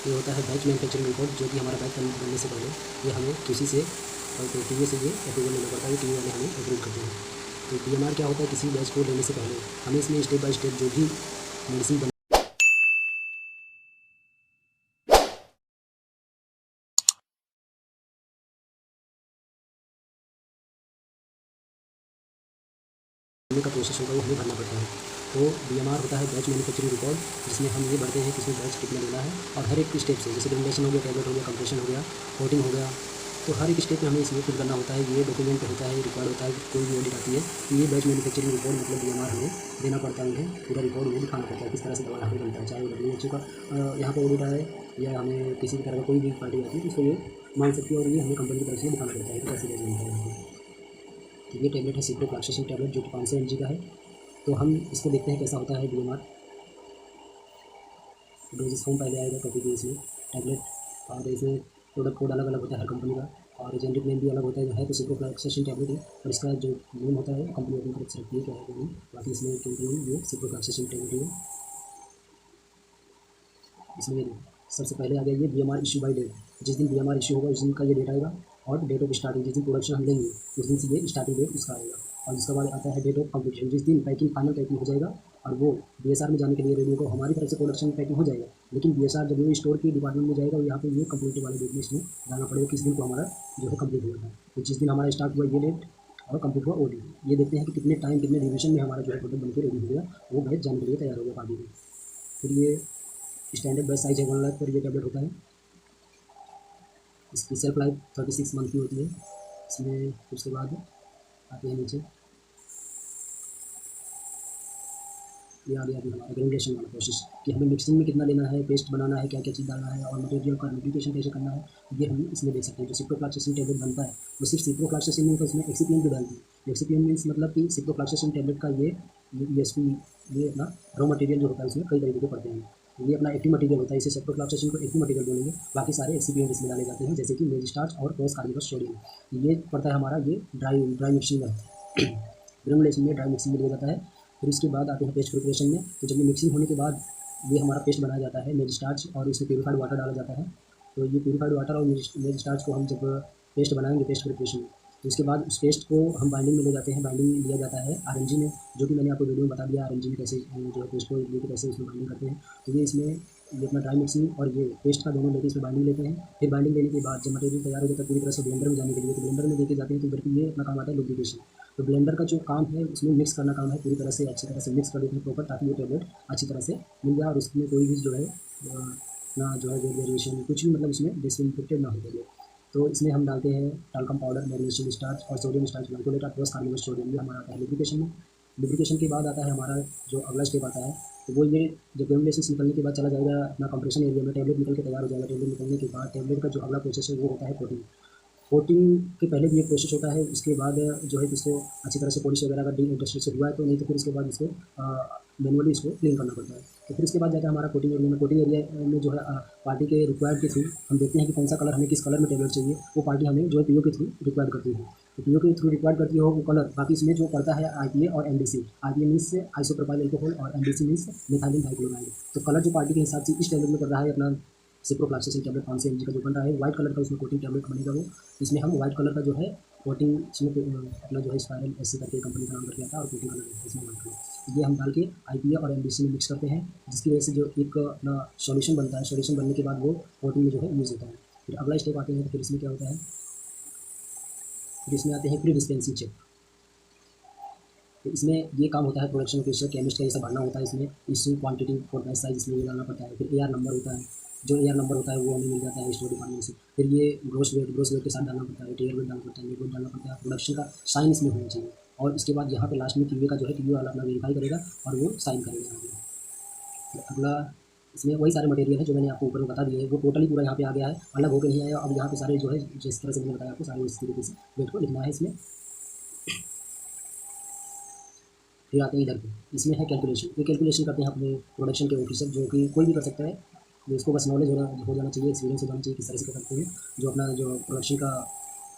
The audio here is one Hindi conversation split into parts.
ये होता है बैच मैन्युफैक्चरिंग रिकॉर्ड, जो कि हमारा बैच करने से पहले ये हमें किसी से और टीवी से ये अप्रूवल लेना पड़ता है, टीवी वाले हमें अप्रूव करते हैं। तो पीएमआर क्या होता है, किसी बैच को लेने से पहले हमें इसमें स्टेप बाय स्टेप जो भी मेडिसिन बनने का प्रोसेस होगा वो हमें भरना पड़ता है। तो बीएमआर होता है बैच मैन्युफैक्चरिंग रिकॉर्ड, जिसमें हम ये भरते हैं कि इसमें बैच कितना लेना है, और हर एक स्टेप से, जैसे ग्रेजुएशन हो गया, टैबलेट हो गया, कंप्रेशन हो गया, कोटिंग हो गया, तो हर एक स्टेप में हमें इसमें फिल करना होता है। ये डॉक्यूमेंट होता है, रिकॉर्ड होता है, कोई भी ऑडिट आती है तो ये बैच मैन्युफैक्चरिंग रिकॉर्ड मतलब बीएमआर हमें देना पड़ता है, उन्हें पूरा रिकॉर्ड उन्हें दिखाना पड़ता है किस तरह से दवा यहाँ पर बनता है। चाहे वो WHO का यहाँ पर ऑडिट आए या हमें किसी भी तरह का कोई भी पार्टी आती है तो उसको ये मान सकती है, और ये हमें कंपनी की तरफ से दिखाना पड़ता है कि कैसे बैच बनता है यहाँ पर। तो ये टैबलेट है सिप्रोफ्लॉक्सासिन टैबलेट, जो कि 500 mg का है। तो हम इसको देखते हैं कैसा होता है बीएमआर। डोजेस फॉर्म पहले आएगा कॉपी के इसमें टैबलेट, और इसमें प्रोडक्ट कोड अलग अलग होता है हर कंपनी का, और जेनरिक नेम भी अलग होता है तो सिप्रोफ्लॉक्सासिन टैबलेट है, और इसका जो नेम होता है कंपनी अपनी तरफ से रखती है क्या है नेम, बाकी इसमें कंपनी ये सिप्रोफ्लॉक्सासिन टैबलेट है। इसमें सबसे पहले आ गया ये बीएमआर इशू बाई डेट, जिस दिन बीएमआर इशू होगा उस दिन का ये डेट आएगा, और डेट ऑफ स्टार्टिंग, जिस दिन प्रोडक्शन हम लेंगे उस दिन से ये स्टार्टिंग डेट उसका आएगा, और उसके बाद आता है डेट ऑफ कंप्लीशन, जिस दिन पैकिंग फाइनल पैकिंग हो जाएगा और वो बीएसआर में जाने के लिए रेडी होगा। हमारी तरफ से प्रोडक्शन पैकिंग हो जाएगा, लेकिन बीएसआर जब वो स्टोर के डिपार्टमेंट में जाएगा, यहाँ पे ये कंप्लीट वाले डेट में इसमें जाना पड़ेगा किस दिन को हमारा जो है कंप्लीट हुआ था। तो जिस दिन हमारा स्टार्ट हुआ ये डेट और कंप्लीट हुआ वो डेट, ये देखते हैं कि कितने टाइम कितने डिवीजन में हमारा जो है प्रोडक्ट बनकर रेडी हो गया, वो बैच जाने के लिए तैयार हो गया पार्टी में। फिर ये स्टैंडर्ड बैच साइज है 1 लाख पर ये टैबलेट होता है। इसकी सेल्फ लाइफ 36 मंथ की होती है। इसमें उसके बाद आते हैं नीचे, ये आ गया अभी हमारा ग्रेजुएशन वाला प्रोसेस कि हमें मिक्सिंग में कितना लेना है, पेस्ट बनाना है, क्या क्या चीज़ डालना है, और मटेरियल का लुब्रिकेशन कैसे करना है, ये हम इसमें देख सकते हैं। जो सिप्रोफ्लॉक्सासिन टैबलेट बनता है वो सिर्फ सिप्रोफ्लॉक्सासिन नहीं होता, इसमें एक्सीपिएंट भी डालते हैं। एक्सीपिएंट मीन्स मतलब कि सिप्रोफ्लॉक्सासिन टैबलेट का ये यूएसपी, ये अपना रॉ मटेरियल जो होता है उसमें कई तरीके के पड़ते हैं। ये अपना एक्टिव मटेरियल होता है, इसे सिप्रोफ्लॉक्सासिन को एक्टिव मटेरियल बोलेंगे। बाकी सारे एक्सीपिएंट इसमें डाले जाते हैं, जैसे कि मेज स्टार्च और क्रॉस कार्बोनस सोडियम। ये पड़ता है हमारा ये ड्राई मिक्सिंग में ग्रेनुलेशन में ड्राई मिक्सिंग में लिया जाता है। फिर उसके बाद आते हैं पेस्ट प्रिपरेशन में। तो जब ये मिक्सिंग होने के बाद ये हमारा पेस्ट बनाया जाता है मेज स्टार्च, और इसमें प्यूरिफाइड वाटर डाला जाता है। तो ये प्यूरिफाइड वाटर और मेज स्टार्च को हम जब पेस्ट बनाएंगे पेस्ट प्रिपरेशन में, तो उसके बाद उस पेस्ट को हम बाइंडिंग में ले जाते हैं। बाइंडिंग लिया जाता है आरएनजी में, जो कि मैंने आपको वीडियो में बता दिया आरएनजी में कैसे जो है पेस्ट को लेकर कैसे उसमें बाइंडिंग करते हैं। तो ये इसमें ये अपना ड्राई मिक्सिंग और ये पेस्ट का दोनों लेके इसमें बाइंडिंग लेते हैं। फिर बाइंडिंग लेने के बाद जब मटेरियल तैयार हो जाता है पूरी तरह से ब्लेंडर में जाने के लिए, तो ब्लेंडर में लेके जाते हैं। तो इधर ये अपना काम आता है लुब्रिकेशन। तो ब्लेंडर का जो काम है उसमें मिक्स करना काम है, पूरी तरह से अच्छी तरह से मिक्स कर देते हैं प्रॉपर, ताकि ये टैबलेट अच्छी तरह से मिल जाए और उसमें कोई भी जो है ना जो है वेरिएशन कुछ भी मतलब उसमें डिसइंफेक्टेड ना हो टैबलेट। तो इसमें हम डालते हैं टाल्कम पाउडर, मैग्नीशियम स्टार्च और sodium starch glycolate cross carbonate sodium, ये हमारा आता है लुब्रिकेशन में। लुब्रिकेशन के बाद आता है हमारा जो अगला स्टेप आता है, तो वो ये जब ग्रेनुलेशन निकलने के बाद चला जाएगा अपना कंप्रेशन एरिया में, टैबलेट निकल के तैयार हो जाएगा। टैबलेट निकलने के बाद टैबलेट का जो अगला प्रोसेस है वो होता है कोटिंग। कोटिंग के पहले भी एक प्रोसेस होता है, उसके बाद जो है इसको अच्छी तरह से पॉलिश वगैरह का डी इंडस्ट्री से हुआ है तो, नहीं तो फिर उसके बाद इसको मैनुअली इसको क्लीन करना पड़ता है। तो फिर उसके बाद जाता है हमारा कोटिंग एरिया में। कोटिंग एरिया में जो है पार्टी के रिक्वायर्ड के थ्रू हम देखते हैं कि कौन सा कलर हमें किस कलर में टैबलेट चाहिए, वो पार्टी हमें जो है पीओ के थ्रू रिक्वायर करती है। तो पीओ के थ्रू रिक्वायर करती है वो कलर। बाकी इसमें जो पड़ता है आईपीए और MDC. IPA means isopropyl alcohol और एमडीसी मीन्स मिथाइलिन डाइक्लोराइड। तो कलर जो पार्टी के हिसाब से इस टैबलेट में कर रहा है अपना सिप्रोफ्लॉक्सासिन टैबलेट 500 mg का जो बन रहा है वाइट कलर का, उसमें कोटिंग टैबलेट बनेगा वो। इसमें हम वाइट कलर का जो है कोटिंग इसमें अपना जो है स्पायरल ऐसे करके कंपनी का नाम करके आता है, और कोटिंग कलर है इसमें वाइट कलर। ये हम डाल के आईपीए और एमडीसी में मिक्स करते हैं, जिसकी वजह से जो एक अपना सॉल्यूशन बनता है। सॉल्यूशन बनने के बाद वो कोटिंग में जो है यूज़ होता है। फिर अगला स्टेप आते हैं तो फिर इसमें क्या होता है, फिर इसमें आते हैं प्री डिस्पेंसिंग चेक। तो इसमें ये काम होता है प्रोडक्शन ऑफिसर केमिस्ट का, ये सब भरना होता है। इसमें issue quantity for batch size इसमें ये डालना पड़ता है। फिर एआर नंबर होता है, जो एआर नंबर होता है वो हमें मिल जाता है स्टोर डिपार्टमेंट से। फिर ये ग्रोस वेट के साथ डालना पड़ता है, टीयर वेट डालना पड़ता है, वेट डालना पड़ता है। प्रोडक्शन का साइन इसमें होना चाहिए, और इसके बाद यहाँ पे लास्ट में क्यूए का जो है क्यूए वाला अपना वेरीफाई करेगा और वो साइन करेगा यहाँ पे। अगला इसमें वही सारे मटेरियल है जो मैंने आपको ऊपर में बता दिए है, वो टोटली पूरा यहाँ पे आ गया है, अलग होकर नहीं आया। अब यहाँ पे सारे जो है जिस तरह से मैंने बताया आपको सारे इस तरीके से वेट को लिखना है इसमें। फिर आते हैं इधर पे, इसमें है कैलकुलेशन। ये कैलकुलेशन करते हैं अपने प्रोडक्शन के ऑफिसर, जो कि कोई भी कर सकता है, जिसको बस नॉलेज हो जाना चाहिए, एक्सपीरियंस हो जाना चाहिए किस तरह से करते हैं। जो अपना जो प्रोडक्शन का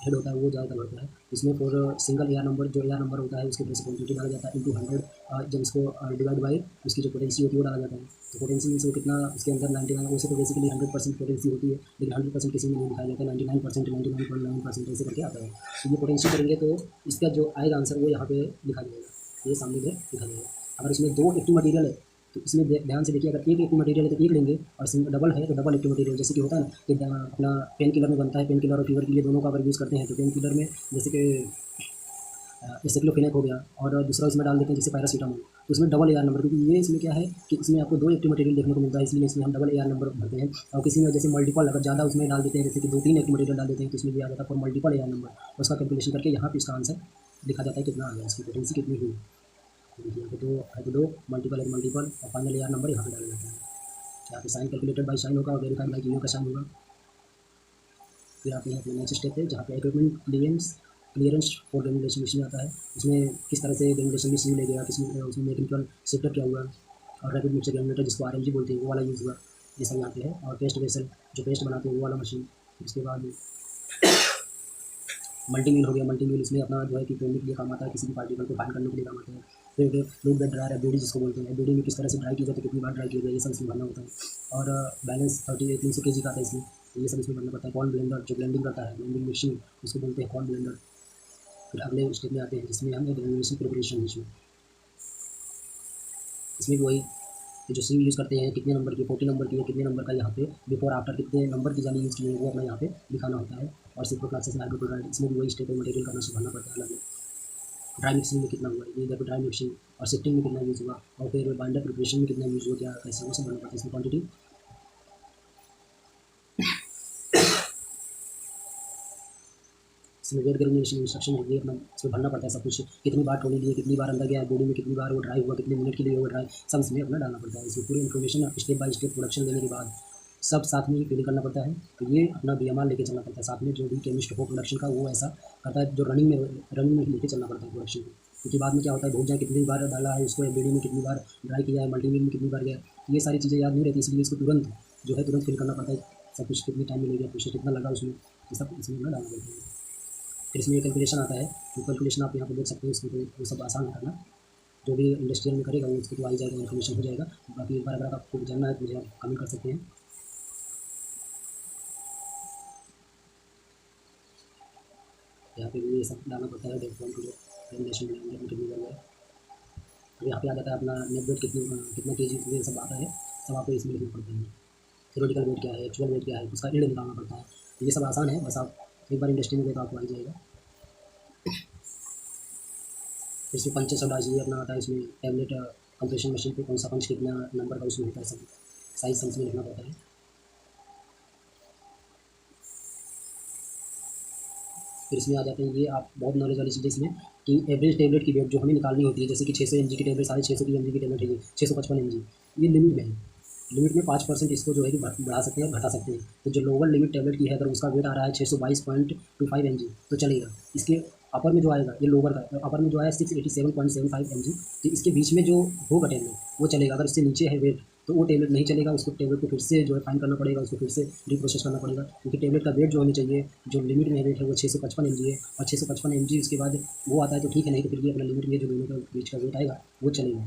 हेड होता है वो ज़्यादातर होता है। इसमें फॉर सिंगल एआर नंबर, जो एआर नंबर होता है उसके बेस क्वांटिटी डाला जाता है इंटू 100, जब इसको डिवाइड बाई उसकी जो पोटेंसी होती है वो डाला जाता है। तो पोटेंसी मीन्स वो कितना उसके अंदर 99, वैसे तो बेसिकली 100% पोटेंसी होती है, लेकिन 100% किसी में नहीं दिखाया जाता, 99%, 99.9% ऐसे करके आता है। तो ये पोटेंसी करेंगे तो इसका जो आएगा आंसर वो यहाँ पे लिखा जाएगा, ये सामने में लिखा जाएगा। अगर इसमें 2 एक्टिव मटेरियल है तो इसमें ध्यान से देखिए, अगर एक एक्टिव मटेरियल है तो एक लेंगे, और डबल है तो डबल एक्टिव मटेरियल। जैसे कि होता है ना कि अपना पेन किलर में बनता है, पेन किलर और फीवर के लिए दोनों का अगर यूज़ करते हैं तो पेन किलर में जैसे कि एसिक्लोफेनेक हो गया, और दूसरा इसमें डाल देते हैं जैसे पैरासीटामोल, तो इसमें डबल एआर नंबर, क्योंकि ये इसमें क्या है कि इसमें आपको 2 एक्टिव मटेरियल देखने को मिलता है, इसलिए इसमें हम डबल एआर नंबर भरते हैं। और किसी में जैसे मल्टीपल अगर ज़्यादा उसमें डाल देते हैं, जैसे कि 2-3 एक्टिव मटेरियल डाल देते हैं, तो इसमें भी आ जाता है फॉर मल्टीपल एआर नंबर, और उसका कैलकुलेशन करके यहाँ पे इसका आंसर लिखा जाता है कितना आ गया, इसकी पोटेंसी कितनी हुई। देखिए यहाँ पे 2 है तो 2, मल्टीपल है तो मल्टीपल, और फाइनल एआर नंबर यहाँ पे डाला जाता है। यहाँ पे साइन कैलकुलेटेड बाई साइन होगा और वेरीफाइड बाई जीरो का साइन होगा। फिर आते हैं अपने नेक्स्ट स्टेप पे, जहाँ पे equipment clearance for granulation machine आता है। उसमें किस तरह से ग्रेनुलेशन मशीन ले गया, किसमें उसमें मैकेनिकल सेटअप क्या हुआ, और रैपिड मिक्सर ग्रेनुलेटर जिसको आरएमजी बोलते हैं वो वाला यूज़ हुआ, ये सब यहाँ पे है। और पेस्ट वेसल जो पेस्ट बनाते हैं वो वाला मशीन। उसके बाद मल्टी मिल हो गया, मल्टी मिल इसमें अपना जो है कि तोड़ने के लिए काम आता है, किसी भी पार्टिकल को फाइन करने के लिए काम आता है। फिर फ्लूइड बेड ड्रायर है, बेडी जिसको बोलते हैं, बेडी में किस तरह से ड्राई किया जाए तो कितनी बार ड्राई किया जाए, ये सब इसमें भरना होता है। और बैलेंस 300 kg का आता है इसमें, तो ये सब इसमें भरना पड़ता है। कॉर्न ब्लेंडर जो ब्लेंडिंग करता है, ब्लेंडिंग मशीन उसको बोलते हैं कॉर्न ब्लेंडर। फिर अगले स्टेप में आते हैं जिसमें हम ग्रेनुलेशन प्रिपरेशन, इसमें भी वही जो सिम यूज़ करते हैं कितने नंबर की, 40 नंबर की है, कितने नंबर का, यहाँ पे बिफोर आफ्टर कितने नंबर की जाली यूज़ की है वो अपना यहाँ पे दिखाना होता है। और सिप्रोक्लाक्सिस में हाइड्रोक्लोराइड, इसमें भी वही स्टेप मटेरियल करना भरना पड़ता है अलग। ड्राई मिक्सिंग में कितना हुआ, ये देखो ड्राई मिक्सिंग, और शिफ्टिंग में कितना यूज़ हुआ, और फिर बाइंडर प्रिपरेशन में कितना यूज़ हुआ, क्या कैसे वो सब भरना पड़ता है। इसमें क्वान्टिटी इसमें वेट ग्रेनुलेशन इंस्ट्रक्शन है, ये अपना इसमें भरना पड़ता है सब कुछ, कितनी बार ट्रोली लिए, कितनी बार अंदर गया बॉडी में, कितनी बार वो ड्राई हुआ, कितने मिनट के लिए वो ड्राई, सब इसमें अपना डालना पड़ता है। इसमें पूरी information step by step production देने के बाद सब साथ में ही फिल करना पड़ता है। तो ये अपना बीएमआर लेके चलना पड़ता है साथ में, जो भी केमिस्ट हो प्रोडक्शन का वो ऐसा करता है, जो रनिंग में लेके चलना पड़ता है प्रोडक्शन को। क्योंकि बाद में क्या होता है, भूल जाए कितनी बार डाला है उसको, बॉडी में कितनी बार ड्राई किया है, मल्टीमील में कितनी बार गया, तो ये सारी चीज़ें याद नहीं रहती, इसलिए इसको तुरंत जो है तुरंत फिल करना पड़ता है। सब कुछ कितनी टाइम में ले गया, प्रोसेस कितना लगा उसमें, ये सब इसमें डालना पड़ता है। फिर इसमें कैलकुलेशन आता है, तो कैलकुलेशन आप यहाँ पर देख सकते हैं, इसमें तो वो सब आसान है करना, जो भी इंडस्ट्रियल में करेगा वो उसको तो आ ही जाएगा, इन्फॉर्मेशन हो जाएगा। बाकी एक बार अगर आपको जानना है तो मुझे आप कमेंट कर सकते हैं। यहाँ पे भी ये सब डालना पड़ता है, डेट वन टू रेगुलेशन में कितनी बार है। तो यहाँ पे आ जाता है अपना नेट वेट कितना के जी, ये सब आता है, सब आपको इसमें लिखना पड़ता है। थ्योरेटिकल वेट क्या है, एक्चुअल वेट क्या है, उसका यील्ड निकालना पड़ता है। तो ये सब आसान है, बस आप एक बार इंडस्ट्री में गए तो आपको आ ही जाएगा। इसमें पंचेस और डाइस अपना आता है, इसमें टैबलेट कंप्रेशन मशीन पे कौन सा पंच कितना नंबर का उसमें होता है, सब साइज सब में लिखना पड़ता है। फिर इसमें आ जाते हैं, ये आप बहुत नॉलेज वाली चीज़ है इसमें, कि एवरेज टेबलेट की वेट जो हमें निकालनी होती है, जैसे कि 600 mg की टेबलेट, 650 की mg की टेबलेट है, ये 655 mg, ये लिमिट में है। लिमिट में 5% इसको जो है कि बढ़ा सकते हैं और घटा सकते हैं। तो जो लोअर लिमिट टेबलेट की है अगर उसका वेट आ रहा है 622.25 mg तो चलेगा। इसके अपर में जो आएगा, ये लोअर का अपर में जो आया 687.75 mg, तो इसके बीच में जो होगा टेबलेट वो चलेगा। अगर इससे नीचे है वेट तो वो टेबलेट नहीं चलेगा, उसको टेबलेट को फिर से जो है फाइन करना पड़ेगा, उसको फिर से रिप्रोसेस करना पड़ेगा, क्योंकि टेबलेट का वेट जो हमें चाहिए, जो लिमिट में वेट है वो 655 mg है, और 655 mg उसके बाद वो आता है तो ठीक है, नहीं तो फिर ये अपना लिमिट में जो दोनों का बीच का वेट आएगा वो चलेगा।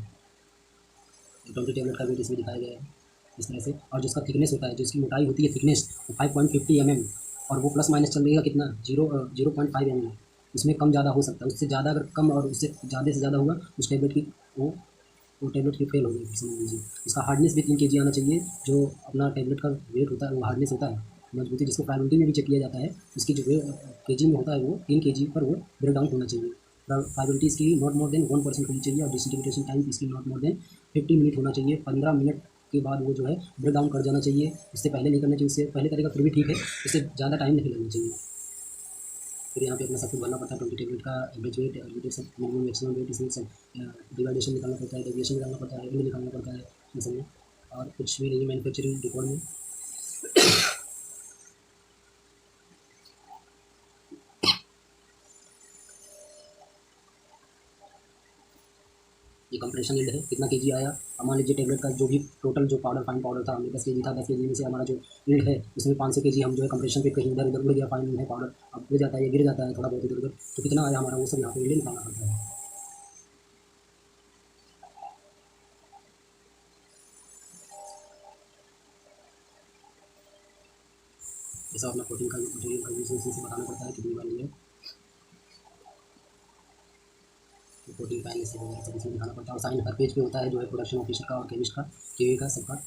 20 टेबलेट का वेट इसमें दिखाया गया है इस तरह से। और जिसका थिकनेस होता है, जिसकी मोटाई होती है थिकनेस 5.50 mm, और वो प्लस माइनस चलेगा कितना 0.5 mm, उसमें कम ज़्यादा हो सकता है, उससे ज़्यादा अगर कम और उससे ज़्यादा से ज़्यादा हुआ उस टेबलेट की वो टेबलेट की फेल हो गई, समझ लीजिए। इसका हार्डनेस भी 3 kg आना चाहिए, जो अपना टेबलेट का वेट होता है वो हार्डनेस होता है, मजबूती जिसको प्रायोरिटी में भी चेक किया जाता है, उसकी जो केजी में होता है वो 3 kg पर वो ब्रेक डाउन होना चाहिए। प्रायोरिटी इसकी नॉट मोर देन 1% होनी चाहिए, और डिसइंटीग्रेशन टाइम इसकी नॉट मोर देन 50 मिनट होना चाहिए। 15 मिनट के बाद वो जो है ब्रेक डाउन कर जाना चाहिए, इससे पहले नहीं करना चाहिए। इससे पहले करेगा फिर भी ठीक है, इससे ज़्यादा टाइम नहीं लगना चाहिए। फिर यहाँ पे अपना सब कुछ भरना पड़ता है, 20 टेबलेट का average weight, minimum maximum weight, इसमें सब डिवाइडेशन निकालना पड़ता है, डेविएशन निकालना पड़ता है, निकालना पड़ता है इन सब में। और कुछ भी नहीं है मैन्युफैक्चरिंग रिकॉर्ड में। ये कंप्रेशन यील्ड है, कितना केजी आया, अब मान लीजिए टेबलेट का जो भी टोटल जो पाउडर फाइन पाउडर था, हमें 10 kg था, 10 kg में से हमारा जो यील्ड है उसमें 500 kg हम जो है कंप्रेशन पे कहीं इधर उधर उड़ गया, फाइन है पाउडर, अब उड़ जाता है या गिर जाता है थोड़ा बहुत इधर उधर, तो कितना आया हमारा वो सब यहाँ पे यील्ड निकालना पड़ता है। जैसा अपना प्रोटीन का मटेरियल का यूज उसी से बताना पड़ता है कितनी बार लिया, तो प्रोटीन का एनालिसिस वगैरह सब इसमें दिखाना पड़ता है। और साइन हर पेज पे होता है जो है प्रोडक्शन ऑफिसर का और केमिस्ट का, केवी का, सबका।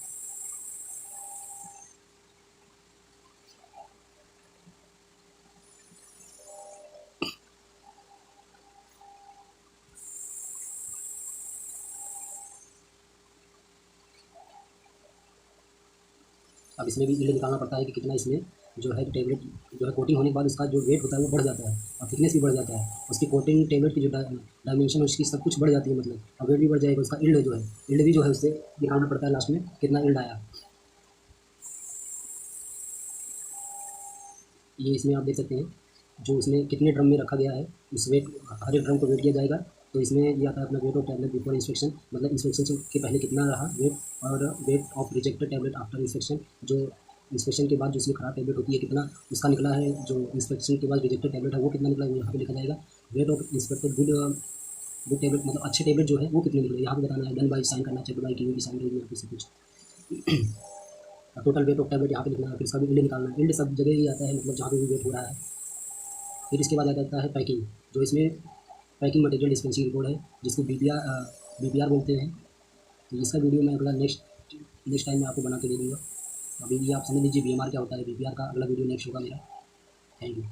अब इसमें भी यील्ड निकालना पड़ता है कि कितना इसमें जो है टेबलेट जो है कोटिंग होने के बाद उसका जो वेट होता है वो बढ़ जाता है और थिकनेस भी बढ़ जाता है, उसकी कोटिंग टेबलेट की जो डायमेंशन उसकी सब कुछ बढ़ जाती है, मतलब और वेट भी बढ़ जाएगा, उसका यील्ड जो है यील्ड भी जो है उससे दिखाना पड़ता है लास्ट में कितना यील्ड आया। ये इसमें आप देख सकते हैं जो उसमें कितने ड्रम में रखा गया है, उस वेट हर एक ड्रम को वेट किया जाएगा। तो इसमें ये आता है अपना weight of tablet before inspection, मतलब इंस्पेक्शन के पहले कितना रहा वेट, और weight of rejected tablet after inspection, जो इंस्पेक्शन के बाद जो उसमें खराब टैबलेट होती है कितना उसका निकला है, जो इंस्पेक्शन के बाद रिजेक्टेड टैबलेट है वो कितना निकला है वो यहाँ पे लिखा जाएगा। Weight of inspected good good tablet, मतलब अच्छे टैबलेट जो है वो कितने निकले यहाँ पे बताना है, डन बाई साइन करना चाहिए, बाई की साइन करेगी यहाँ पे सब कुछ। टोटल वेट ऑफ टैबलेट यहाँ पे लिखना है, फिर इसका भी यील्ड निकालना है, यील्ड सब जगह ही आता है, मतलब जहाँ पे भी वेट हो रहा है। फिर इसके बाद आ जाता है पैकिंग, जो इसमें पैकिंग मटेरियल डिस्पेंसिंग रिपोर्ट है जिसको BPR बोलते हैं। तो इसका वीडियो मैं अगला नेक्स्ट टाइम में आपको बना के दे दूँगा। अभी ये आप समझ लीजिए BMR क्या होता है, BPR का अगला वीडियो नेक्स्ट होगा मेरा। Thank you.